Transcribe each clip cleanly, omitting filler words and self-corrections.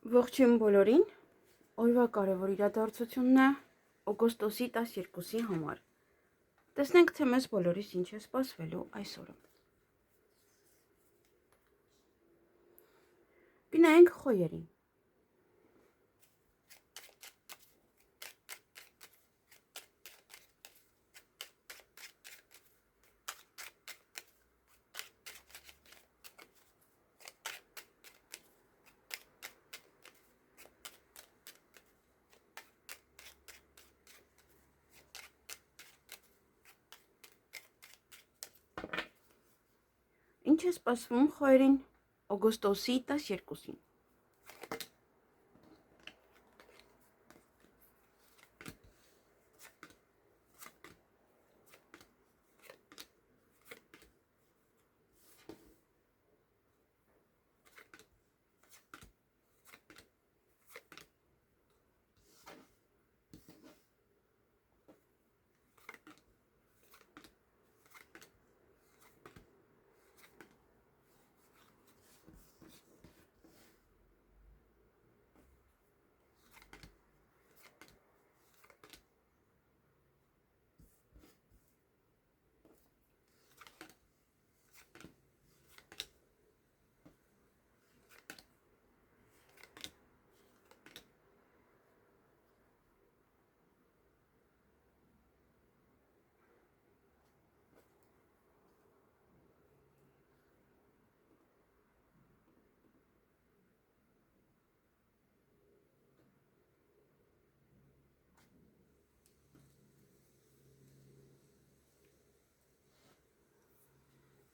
Ողջույն բոլորին, օրվա կարևոր իրադարձությունն է օգոստոսի 12-ի համար։ Տեսնենք, թե մեզ բոլորիս ինչ է սպասվելու այսօրը։ Գնայինք խոյերին։ Ինչ է սպասվում խոյերին օգոստոսի 12-ին։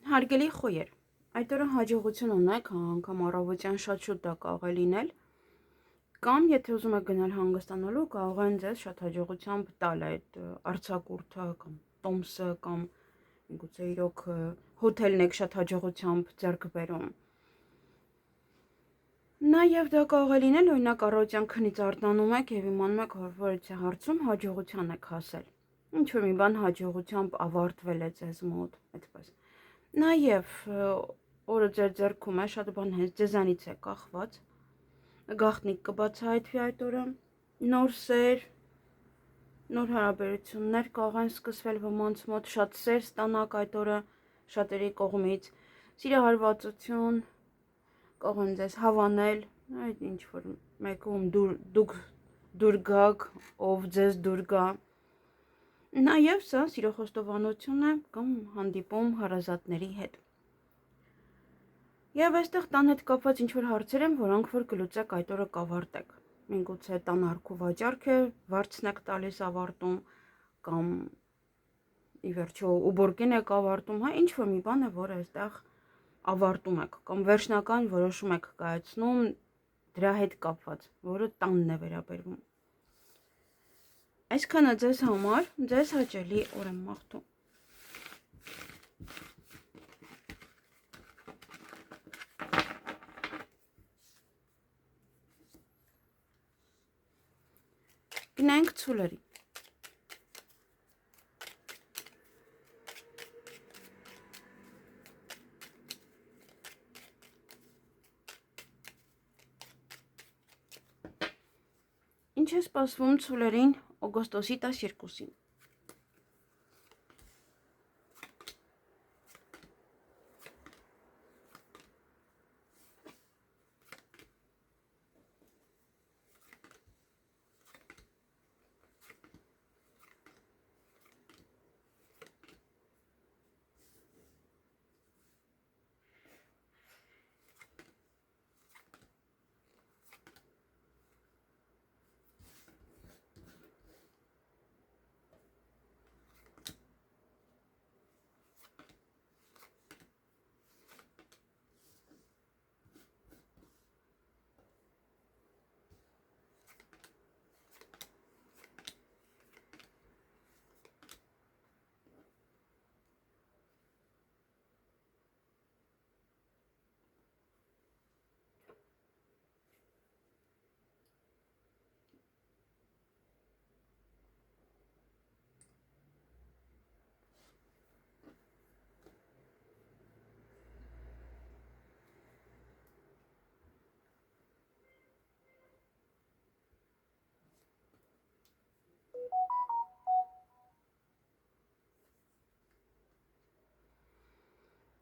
Հարգելի խոյեր, այդ օրը հաջողություն ունեք, անգամ առավոտյան շատ շուտ դա կարող է լինել, կամ եթե ուզում եք գնալ հանգստանալու, կարող են ձեզ շատ հաջողությամբ տալ այդ արձակուրդը կամ տոմսը կամ գուցե իրոք հոթելն եք շատ հաջողությամբ ձեռք բերում։ Նաև դա կարող է լինել, օրինակ առավոտյան քնից արթնանում եք եւ իմանում եք, որ այդ հարցում հաջողության եք հասել։ Ինչ որ մի բան հաջողությամբ ավարտվել է ձեզ մոտ, այդպես։ Նաև օրը ձեր ձեռքում է, շատ բան հենց ձեզանից է կախված, գաղտնիք կբացահայտվի այդ օրը, նոր սեր, նոր հարաբերություններ կարող են սկսվել ոմանց մոտ, շատ սեր ստանաք այդ օրը շատերի կողմից, սիրահարվածություն, կարող են ձեզ հավանել, այդ ինչ որ մեկում դուք դուր գաք, ով ձեզ դուր գա։ Նաև սա սիրո խոստովանություն է կամ հանդիպում հարազատների հետ։ Եվ այստեղ տան հետ կապված ինչ-որ հարցեր են, որոնք որ կլուծեք այդ օրը կավարտեք։ Միգուցե տան արքու վաճառք է, վարձն եք տալիս ավարտում, կամ ի վերջո ուբորկին եք ավարտում, հա, ինչ որ մի բան է, որ այստեղ ավարտում եք, կամ վերջնական որոշում եք կայացնում դրա հետ կապված, որը տանն է վերաբերվում։ Այսքանը ձեզ համար, ձեզ հաճելի օր եմ մաղթում։ Գնանք ցուլերի։ Ինչ է սպասվում ցուլերին օգոստոսի 12-ին։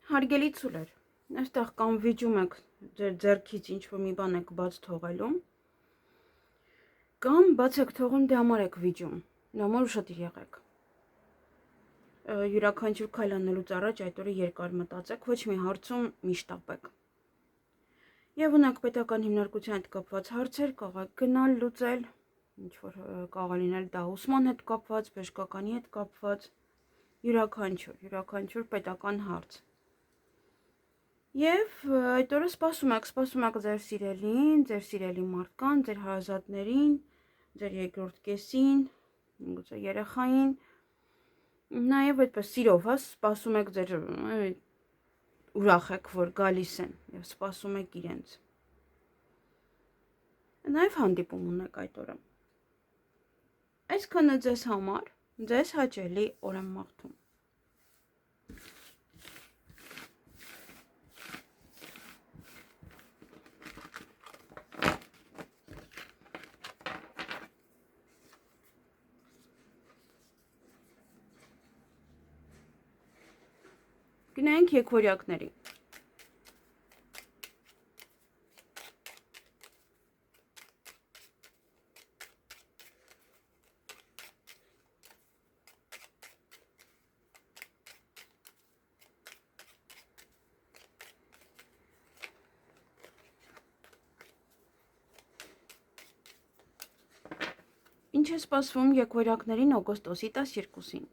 Հարգելի ցուլեր, այստեղ կամ վիճում եք ձեր ձեռքից ինչ-որ մի բան եք բաց թողելու, կամ բաց եք թողում դե համար եք վիճում, դե համար ուշադիր եղեք։ Յուրաքանչյուր քայլ անելուց առաջ այդ օրը երկար մտածեք, ոչ մի հարցում մի շտապեք։ Եվ ունեք պետական հիմնարկության հետ կապված հարցեր, կարող եք գնալ լուծել, ինչ-որ կարող լինել դա ուսման հետ կապված, բժշկականի հետ կապված, յուրաքանչյուր պետական հարց։ Եվ այդ օրը սպասում եք ձեր սիրելին, ձեր սիրելի մարդկան, ձեր հարազատներին, ձեր երկրորդ կեսին, գուցե երեխային, նաև այդպես սիրով, սպասում եք ձեր ուրախ եք, որ գալիս են եւ սպասում եք իրենց։ Նաև հանդիպում ունեք այդ օրը։ Այսքանը ձեզ համար, ձեզ հաճելի օր եմ մաղթում։ Գնանք եկվորյակների։ Ինչ է սպասվում եկվորյակներին օգոստոսի 12-ին։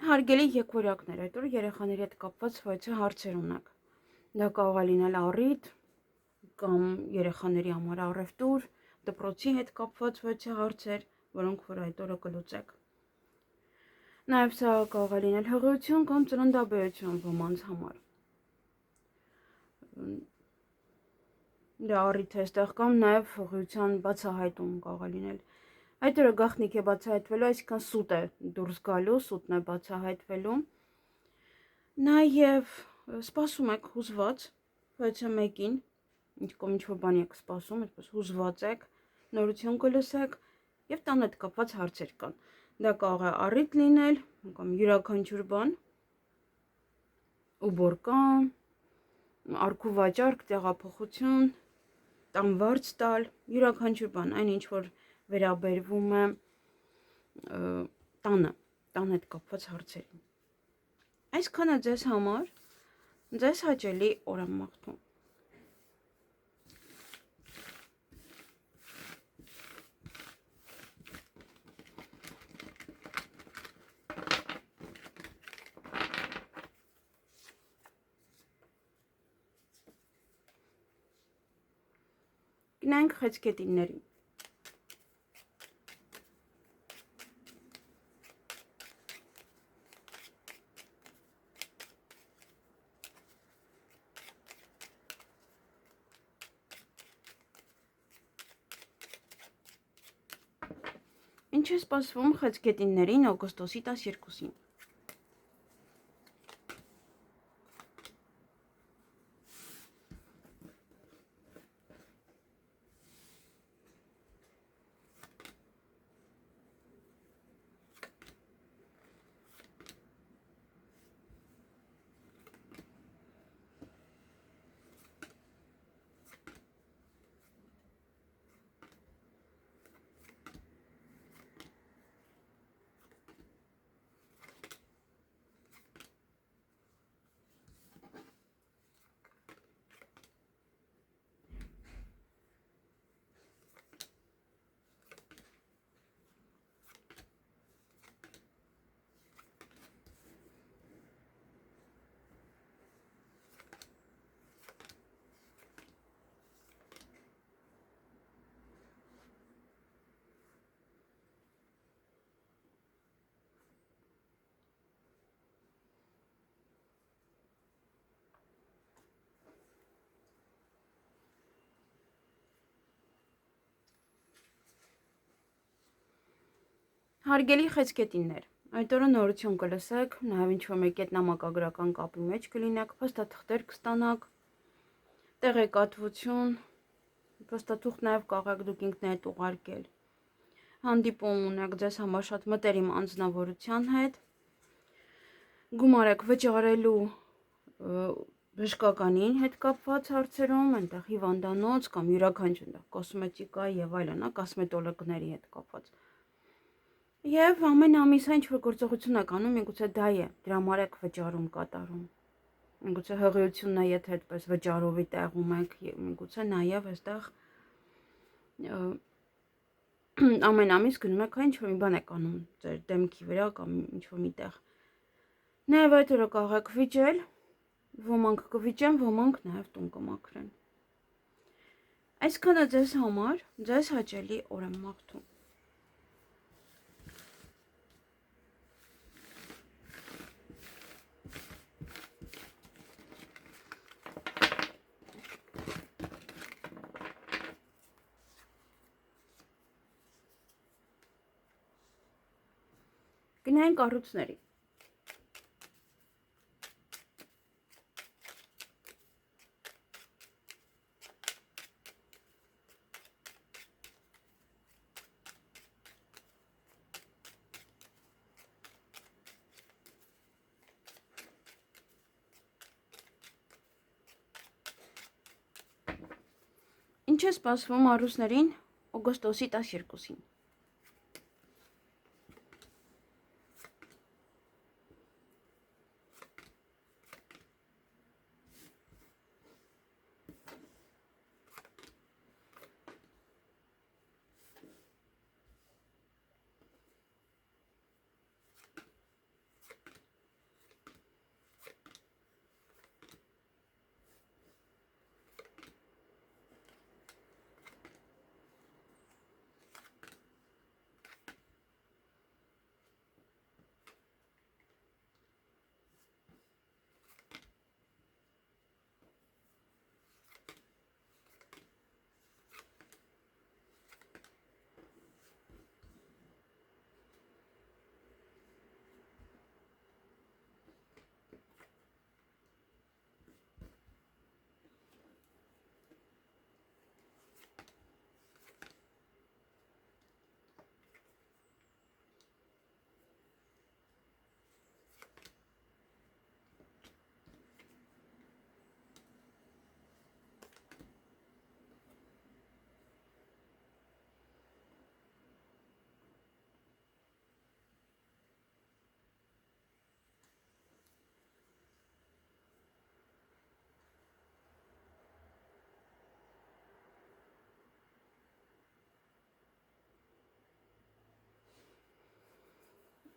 Հարգելի եկվորյակներ, այդ օրը երեխաների հետ կապված ոչ հարցեր ունեք։ Դա կարող է լինել առիթ կամ երեխաների համար առևտուր, դպրոցի հետ կապված ոչ հարցեր, որոնք որ այդ օրը կլուծեք։ Նաև սա կարող է լինել հղիություն կամ ծննդաբերություն ոմանց համար։ Դա առիթ է այստեղ կամ նաև հղիության բացահայտում կարող է լինել։ Այդ օրը գաղտնիք է բացահայտվելու, այսինքն սուտ է դուրս գալու, սուտն է բացահայտվելու։ Նաև սպասում եք հուզված, ոչ մեկին, ինչ-որ բան եք սպասում, այդպես հուզված եք, նորություն կլսեք եւ տան հետ կապված հարցեր կան։ Դա կարող է առիթ լինել, կամ յուրաքանչյուր բան, ուբոր կամ արքու վաճառք, տեղափոխություն, տան վարձ տալ, յուրաքանչյուր բան, այն ինչ որ վերաբերվում է տան հետ կապված հարցերին։ Այսքանը ձեզ համար, ձեզ հաճելի օր եմ մաղթում։ Գնանք խեցգետիններին։ Ինչ է սպասվում խեցգետիններին օգոստոսի 12-ին։ Հարգելի խեցգետիններ, այդ օրը նորություն կլսեք, նաև ինչ-որ մեկ ետնամակագրական կապի մեջ կլինեք, փաստաթղթեր կստանաք, տեղեկատվություն, փաստաթուղթ նաև կարող դուք ինքներդ ուղարկել։ Հանդիպում ունեք ձեզ համար շատ մտերիմ անձնավորության հետ, գումար եք վճարելու բժշկականին հետ կապված հարցերում, այնտեղ հիվանդանոց կամ յուրաքանչյուր կոսմետիկա եւ այլն, կոսմետոլոգների հետ կապված։ Եվ ամեն ամիս ինչ-որ գործողություն եք անում, միգուցե դա է, դրա համար եք վճարում կատարում։ Միգուցե հղիությունն է, եթե այդպես վճարովի տեղում եք, միգուցե նաեւ այստեղ ամեն ամիս գնում եք ինչ-որ մի բան եք անում ձեր դեմքի վրա կամ ինչ-որ միտեղ։ Նաեւ այդ օրը կարող եք վիճել, ոմանք կվիճեն, ոմանք նաեւ տուն կմաքրեն։ Այսքանը ձեզ համար, ձեզ հաճելի օր եմ մաղթում։ Գնային կառույցների։ Ինչ է սպասվում առուսներին օգոստոսի 12-ին։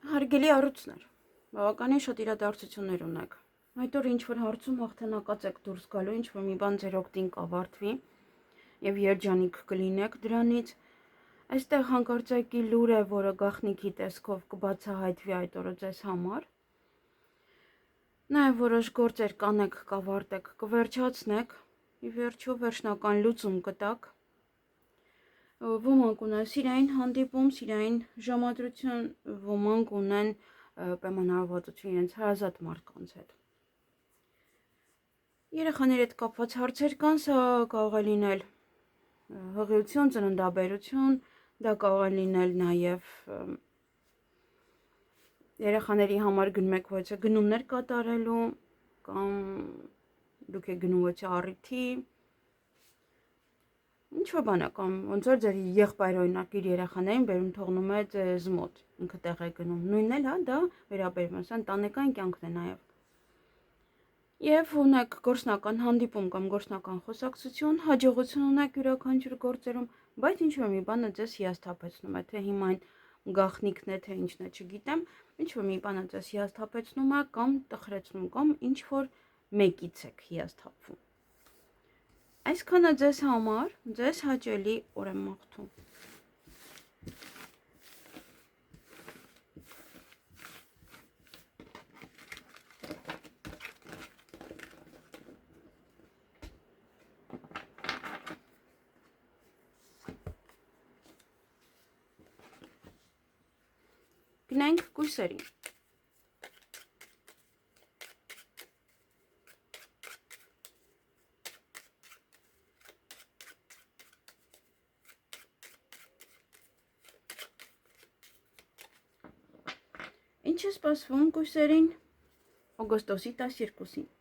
Հարգելի առույցներ, բավականին շատ իրադարձություններ ունեք։ Այդ օր ինչ-որ հարցում հաղթանակած եք դուրս գալու, ինչ-որ մի բան ձեր օգտին կավարտվի եւ երջանիկ կլինեք դրանից։ Այստեղ հանկարծակի լուր է, որը գաղտնիքի տեսքով կբացահայտվի այդ օրը ձեզ համար։ Նաեւ որոշ գործեր կանեք, կավարտեք, կվերջացնեք, ի վերջո վերջնական լուծում կտաք։ Ոմանք ունեն սիրային հանդիպում, սիրային ժամադրություն, ոմանք ունեն պայմանավորվածություն իրենց հարազատ մարդկանց հետ։ Երեխաների հետ կապված հարցեր կան, սա կարող է լինել հղիություն, ծննդաբերություն, դա կարող է լինել նաև երեխաների համար գնում եք ոչ գնումներ կատարելու կամ դուք եք գնում ոչ առիթի ինչ-որ բան է կամ ոնց որ ձեր եղբայրը օրինակ իր երեխաներին բերում թողնում է ձեզ մոտ, ինքը տեղ է գնում, նույնն էլ, հա, դա վերաբերում է, սա ընտանեկան կյանքն է նաև։ Եվ ունեք գործնական հանդիպում կամ գործնական խոսակցություն, հաջողություն ունեք յուրաքանչյուր գործերում, բայց ինչ-որ մի բանը ձեզ հիասթափեցնում է, թե հիմա այն գաղտնիքն է, թե ինչն է, չգիտեմ, ինչ-որ մի բանը ձեզ հիասթափեցնում է կամ տխրեցնում կամ ինչ-որ մեկից եք հիասթափվում։ Այսքանը ձեզ համար, ձեզ հաճելի օր եմ մաղթում։ Գնանք կույսերին։ Ինչ է սպասվում կույսերին օգոստոսի 12-ին։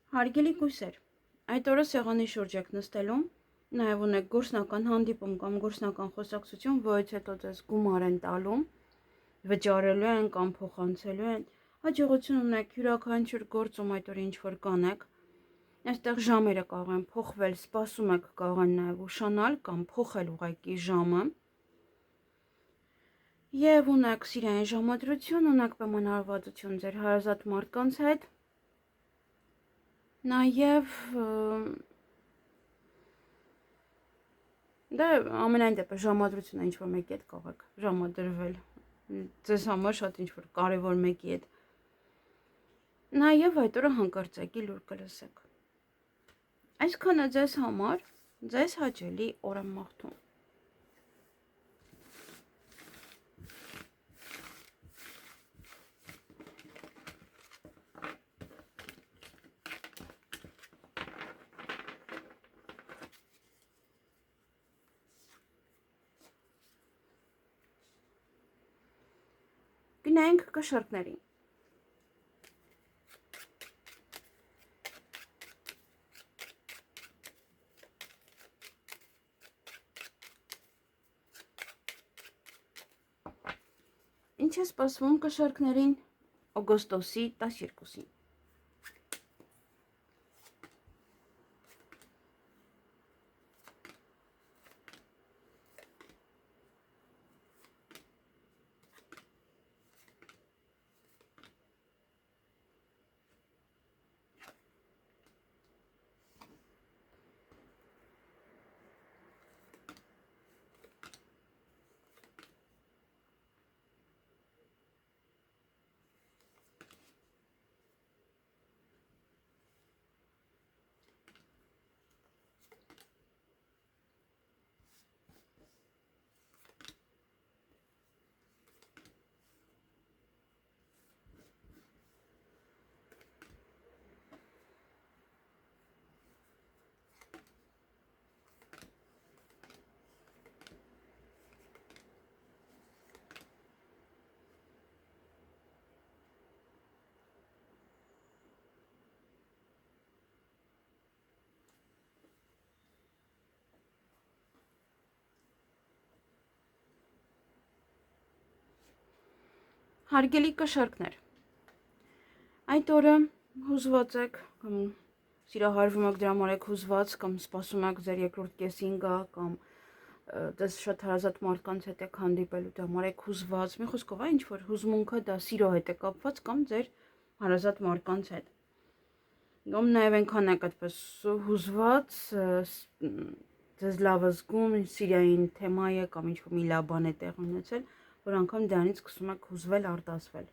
Հարգելի կույսեր, այդ օրը սեղանի շուրջ եք նստելու, նաև ունեք գործնական հանդիպում կամ գործնական խոսակցություն, որից հետո ձեզ գումար են տալու, վճարելու են կամ փոխանցելու են, հաջողություն ունեք յուրաքանչյուր գործում այդ օրը ինչ-որ կանեք, այստեղ ժամերը կարող են փոխվել, սպասում եք կարող են նաև ուշանալ կամ փոխել ուղղակի ժամը, և ունեք սիրային ժամադրություն, ունեք պայմանավորվածություն ձեր հարազատ մարդկանց հետ, նաև դա ամենայն դեպս ժամադրությունը ինչ-որ մեկի հետ կարող եք ժամադրվել, ձեզ համար շատ ինչ-որ կարևոր մեկի հետ, նաև այդ օրը հանկարծակի լուր կլսեք, այսքանը ձեզ համար, ձեզ հաճելի օր եմ մաղթում։ Գնանք կշռքներին։ Ինչ է սպասվում կշռքներին օգոստոսի 12-ին։ Հարգելի կշռքներ, այդ օրը հուզված եք կամ սիրահարվում եք դրա համար եք հուզված կամ սպասում եք ձեր երկրորդ կեսին գա կամ դες շատ հարազատ մարդկանց հետ եք հանդիպելու դրա համար եք հուզված, մի խոսքով ինչ որ հուզմունքը դա սիրո հետ է կապված կամ ձեր հարազատ մարդկանց հետ։ Կամ նաև այնքան եք այդպես հուզված, ձեզ լավ զգում, սիրային թեմա է կամ ինչ-որ մի լավ բան է տեղ ունեցել, որ անգամ դրանից սկսում եք հուզվել, արտասվել։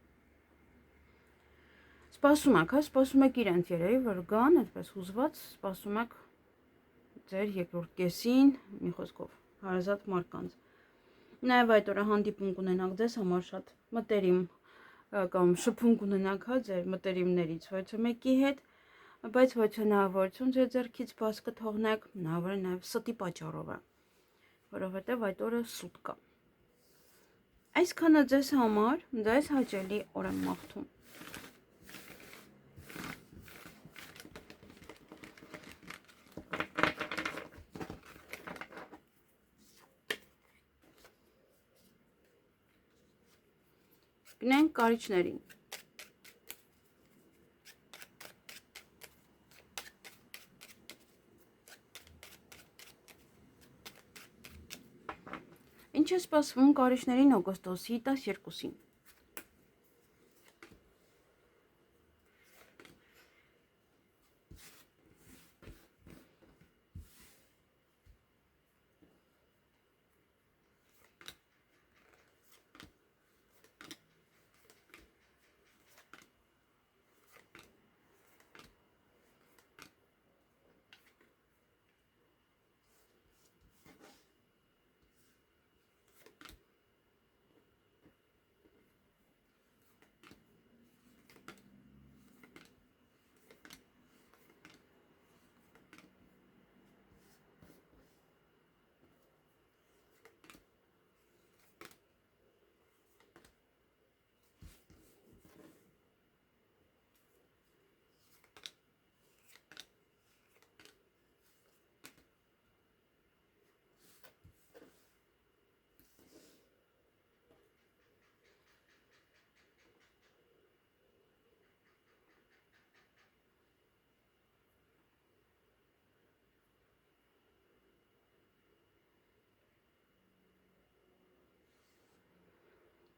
Սպասում եք, հա, սպասում եք իրենց երևի, որ գան, այդպես հուզված, սպասում եք ձեր երկրորդ կեսին, մի խոսքով, հարազատ մարդկանց։ Նաև այդ օրը հանդիպում կունենաք ձեզ համար շատ մտերիմ կամ շփում կունենաք, հա, ձեր մտերիմներից ոչ մեկի հետ, բայց ոչ հնարավորություն ձեր ձեռքից բաց կթողնեք, հնարավոր է նաև ստի պատճառով է, որովհետև այդ օրը սուտ կա։ Այսքանը ձեզ համար, ձեզ հաճելի օր եմ մաղթում։ Գնանք կարիճներին։ Ինչ է սպասվում կարիճներին օգոստոսի 12-ին։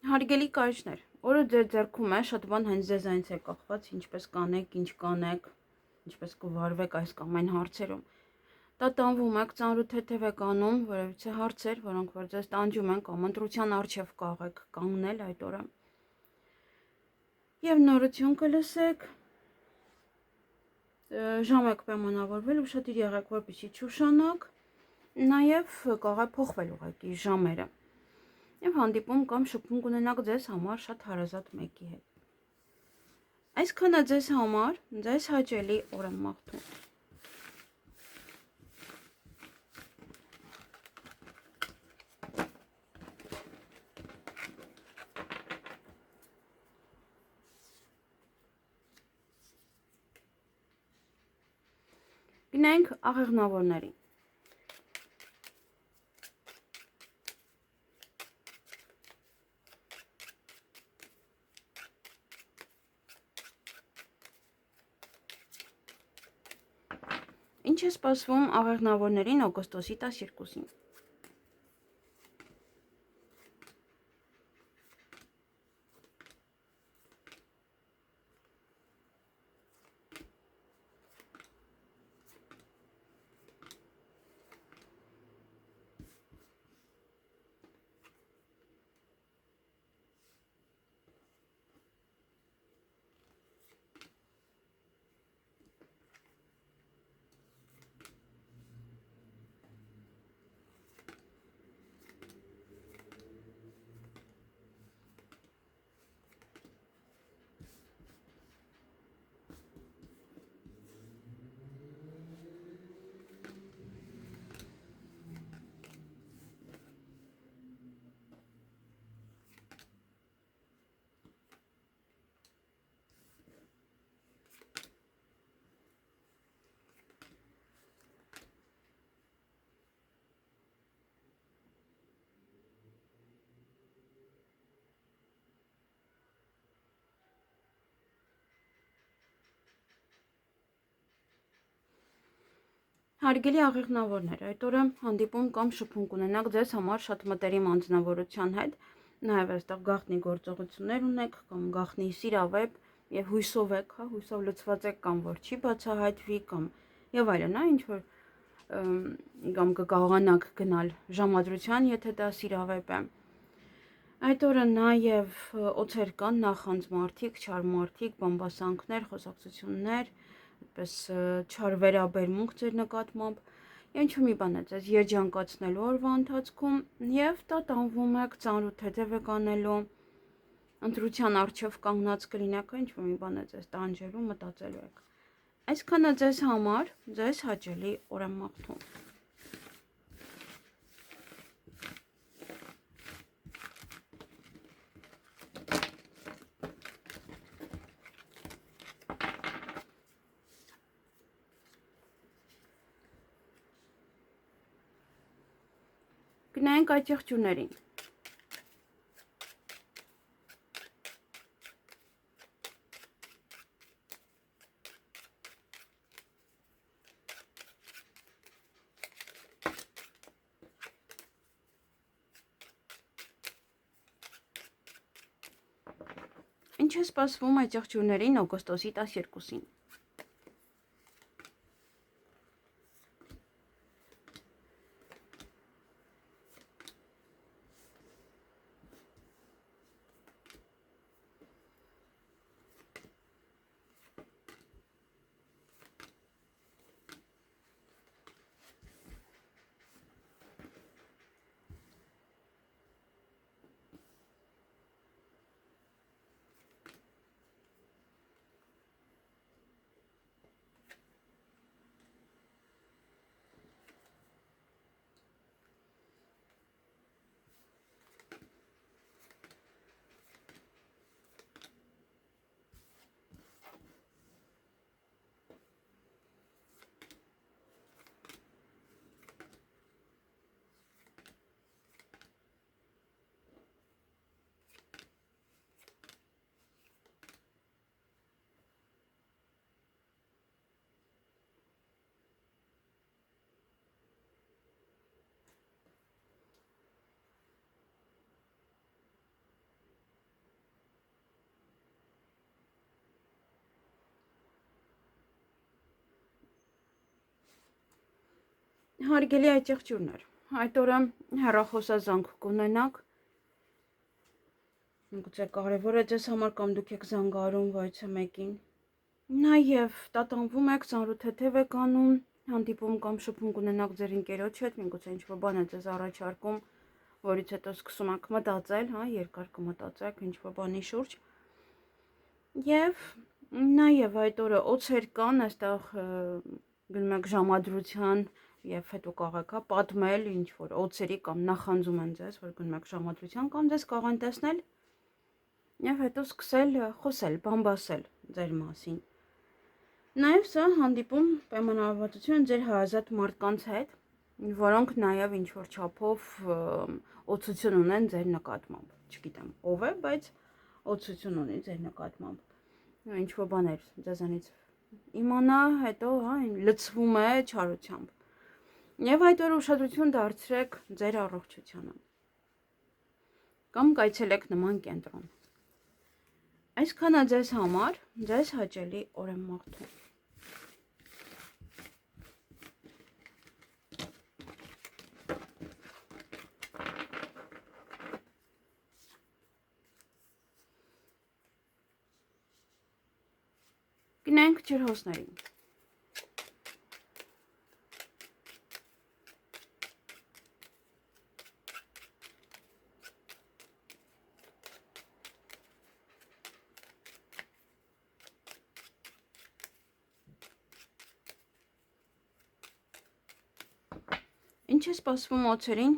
Հարգելի կարիճներ, օրը ձեր ձեռքում է, շատ բան հենց ձեզանից է կախված, ինչպես կանեք, ինչ կանեք, ինչպես կվարվեք այս կամ այն հարցերում։ Դա տանվում եք, ծանրութեթև եք անում, որևիցե հարցեր, որոնք որ ձեզ տանջում են կամ ընտրության առջև կաղեք կանգնել այդ օրը։ Եվ նորություն կլսեք, ժամ եք պայմանավորվել, ուշադիր եղեք, որպեսզի չուշանաք, նաև կարող է փոխվել ուղղակի ժամերը։ Եվ հանդիպում կամ շփում կունենաք ձեզ համար շատ հարազատ մեկի հետ։ Այսքանը ձեզ համար, ձեզ հաճելի օր եմ մաղթում։ Գնանք աղեղնավորներին։ Ինչ է սպասվում աղեղնավորներին օգոստոսի 12-ին։ Հարգելի աղեղնավորներ, այդ օրը հանդիպում կամ շփում կունենաք ձեզ համար շատ մտերիմ անձնավորության հետ, նաև այստեղ գաղտնի գործողություններ ունեք կամ գաղտնի սիրավեպ եւ հույսով եք, հա, հույսով լցված եք կամ որ չի բացահայտվի կամ եւ այլն, հա, ինչ որ կամ կկարողանաք գնալ ժամադրության, եթե դա սիրավեպ է։ Այդ օրը նաև օցեր կան, նախանձ մարդիկ, չար մարդիկ, բամբասանքներ, խոսակցություններ, այդպես չար վերաբերմունք ձեր նկատմամբ։ Ինչ մի բան է ձեզ երջանկացնելու օրվա ընթացքում եւ դա տանվում եք, ծանրութ հետև եք անելու, ընտրության առջև կանգնած կլինեք, ինչ մի բան է ձեզ տանջելու, մտածելու եք։ Այսքանը ձեզ համար, ձեզ հաճելի օր եմ մաղթում։ Գնայինք այդ եղջյուրներին։ Ինչ է սպասվում այդ եղջյուրներին օգոստոսի 12-ին։ Հարգելի այդ եղջյուրներ, այդ օրը հեռախոսազանգ կունենաք, գուցե կարևոր է ձեզ համար կամ դուք եք զանգարում ոչ մեկին, նաև տատանվում եք, ծանրութեթև եք անում, հանդիպում կամ շփում կունենաք ձեր ընկերոջ հետ, միգուցե ինչ-որ բան է ձեզ առաջարկում, որից հետո սկսում եք մտածել, երկար կմտածեք ինչ-որ բանի շուրջ, և նաև այդ օրը օցեր կան, այստեղ գնում եք ժամադրության և հետո կարող եք պատմել ինչ-որ օցերի կամ նախանձում են ձեզ, որ գնում եք ժամադրության կամ ձեզ կարող են տեսնել և հետո սկսել խոսել, բամբասել ձեր մասին։ Նաև սա հանդիպում պայմանավորվածություն ձեր հարազատ մարդկանց հետ, որոնք նաև ինչ-որ չափով օցություն ունեն ձեր նկատմամբ, չգիտեմ ով է, բայց օցություն ունի ձեր նկատմամբ, ինչ-որ բաներ ձեզանից իմանա, հետո լցվում է չարությամբ։ Եվ այդ օր ուշադրություն դարձրեք ձեր առողջությանը կամ կայցելեք նման կենտրոն։ Այսքանը ձեզ համար, ձեզ հաճելի օր եմ մաղթում։ Գնանք ջրհոսներին։ Ինչ է սպասվում օցերին,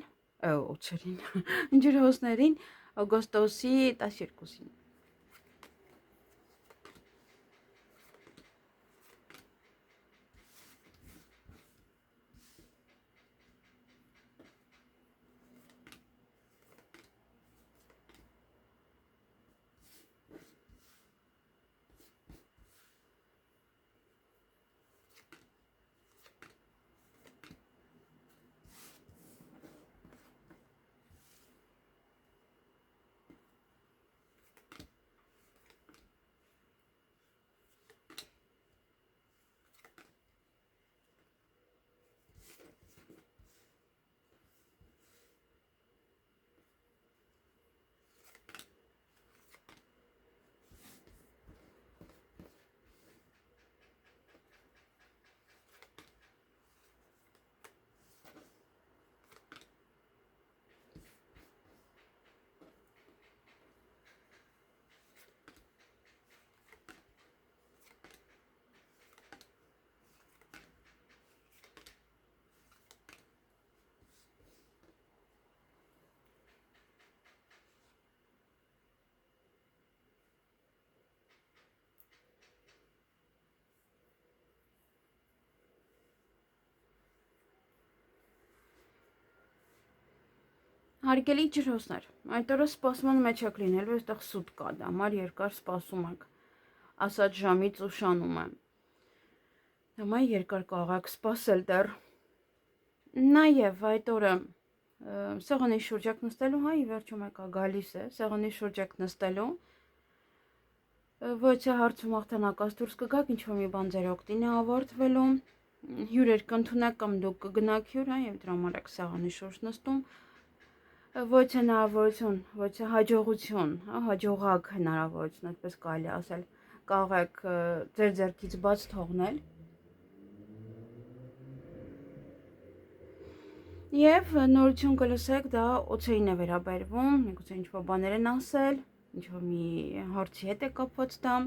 ջրհոսներին օգոստոսի 12-ին։ Հարգելի ջրոցներ, այդ օրը սպասման մեջ եք լինելու, այստեղ սուտ կա, դա համար երկար սպասում եք, ասած ժամից ուշանում եմ, համար երկար կարող սպասել դեռ, նաև այդ օրը սեղանի շուրջ եք նստելու, հա, ի վերջո մեկը գալիս է, սեղանի շուրջ եք նստելու, ոչ է հարցում հաղթանակած դուրս կգաք, ինչ-որ մի բան ձեր օգտին է ավարտվելու, հյուրեր կընդունեք կամ դուք կգնաք հյուր, և դրա համար եք սեղանի շուրջ նստում, ոչ է հնարավորություն, ոչ է հաջողություն, հաջողակ հնարավորություն, այդպես կարելի ասել, կարող եք ձեր ձեռքից բաց թողնել, և նորություն կլսեք, դա օձերին է վերաբերվում, միգուցե ինչ-որ բաներ են ասել, ինչ-որ մի հարցի հետ է կապված դա,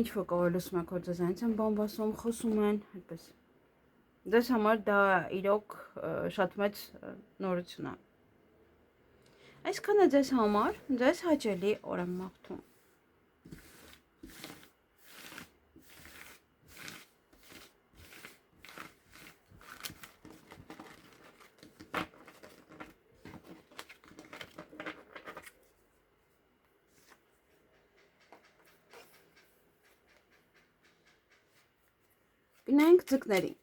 ինչ-որ կարող լսում եք, որ ձեզ այնց են բամբասում, խոսում են, այդպես, ձեզ համար դա իրոք շատ մեծ նորություն է, այսքանը ձեզ համար, ձեզ հաճելի օր եմ մաղթում։ Գնանք ձկներին։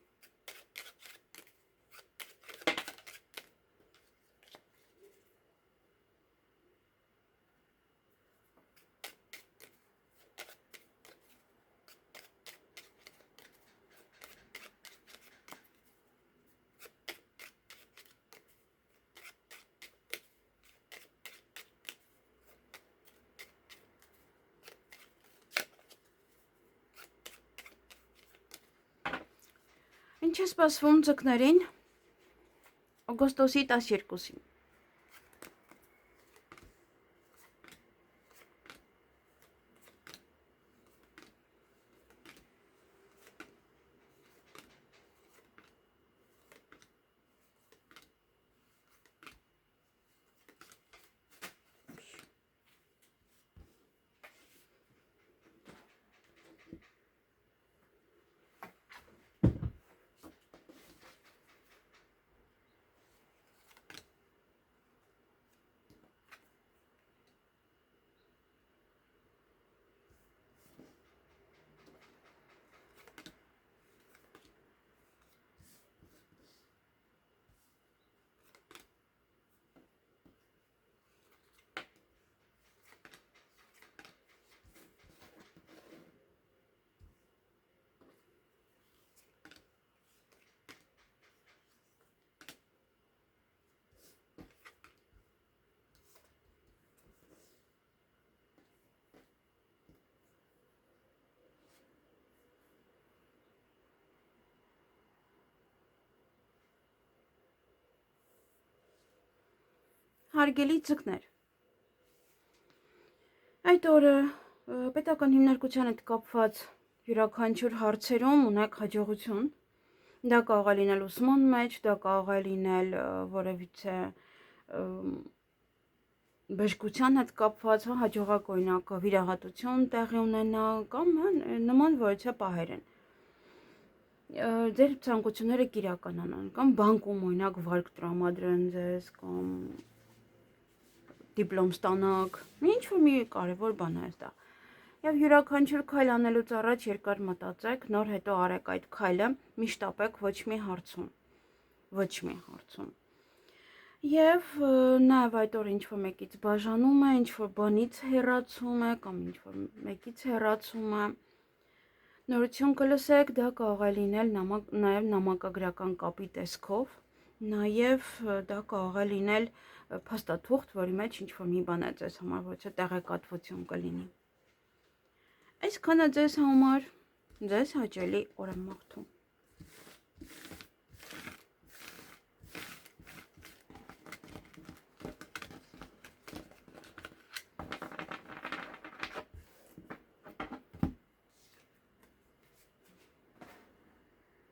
Ինչ է սպասվում ձկներին օգոստոսի 12-ին։ Հարգելի ձկներ, այդ օրը պետական հիմնարկության հետ կապված յուրաքանչյուր հարցերում ունեք հաջողություն, դա կարող է լինել ուսման մեջ, դա կարող է լինել որևիցե բժշկության հետ կապված, հաջողակ օրինակ վիրահատություն տեղի ունենա կամ նման որևիցե պահեր են։ Ձեր ցանկությունները կիրականանան կամ բանկում օրինակ վարկ տրամադրեն ձեզ կամ դիպլոմ ստանաք, ինչ-որ մի կարևոր բան է դա։ Եվ յուրաքանչյուր քայլ անելուց առաջ երկար մտածեք, նոր հետո արեք այդ քայլը, մի շտապեք ոչ մի հարցում։ Եվ նաև այդ օրը ինչ-որ մեկից բաժանում է, ինչ-որ բանից հեռացում է կամ ինչ-որ մեկից հեռացում է։ Նորություն կլսեք, դա կարող է լինել նաև նամակագրական կապի տեսքով, նաև դա կարող է լինել փաստաթուղթ, որի մեջ ինչ-որ մի բան է ձեզ համար, ոչ է տեղեկատվություն կլինի։ Այսքանը ձեզ համար, ձեզ հաճելի օր եմ մաղթում։